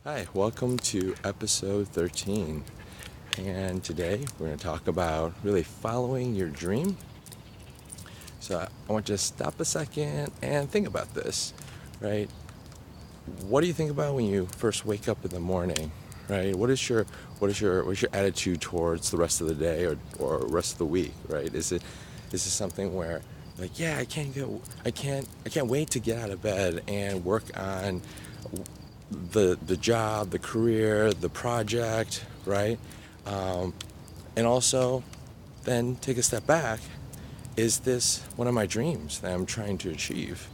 Hi, welcome to episode 13. And today we're going to talk about really following your dream. So I want you to stop a second and think about this, right? What do you think about when you first wake up in the morning, right? What's your attitude towards the rest of the day or rest of the week, right? Is this something where like, yeah, I can't wait to get out of bed and work on the job, the career, the project, right? And also then take a step back. Is this one of my dreams that I'm trying to achieve?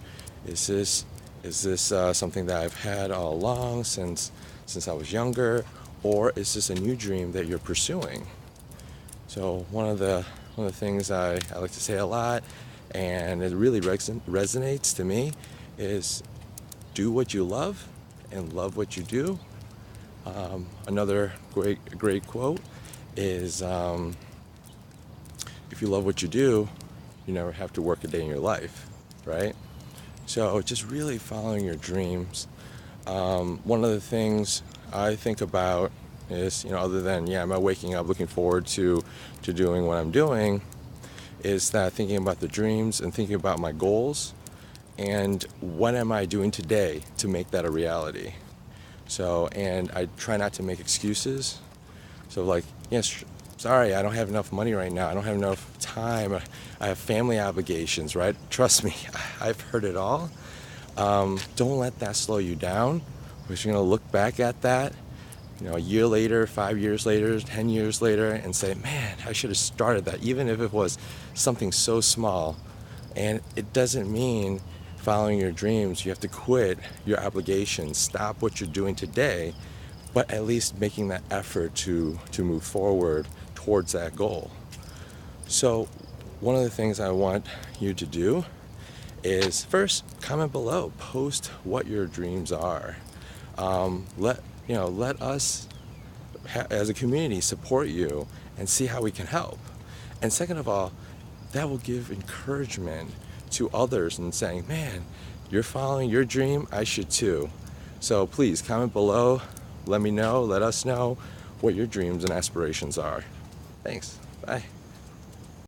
Is this something that I've had all along since I was younger, or is this a new dream that you're pursuing? So one of the things I like to say a lot, and it really resonates to me, is do what you love and love what you do. Another great quote is if you love what you do, you never have to work a day in your life, right? So just really following your dreams. One of the things I think about is, other than, yeah, am I waking up looking forward to doing what I'm doing, is that thinking about the dreams and thinking about my goals and what am I doing today to make that a reality. So, and I try not to make excuses. So like, yes, sorry, I don't have enough money right now. I don't have enough time. I have family obligations, right? Trust me, I've heard it all. Don't let that slow you down, because you're going to look back at that, a year later, 5 years later, 10 years later, and say, man, I should have started that, even if it was something so small. And it doesn't mean following your dreams, you have to quit your obligations, stop what you're doing today, but at least making that effort to move forward towards that goal. So one of the things I want you to do is first comment below, post what your dreams are. Let us as a community support you and see how we can help. And second of all, that will give encouragement to others and saying, man, you're following your dream, I should too. So please comment below, let us know what your dreams and aspirations are. Thanks. Bye.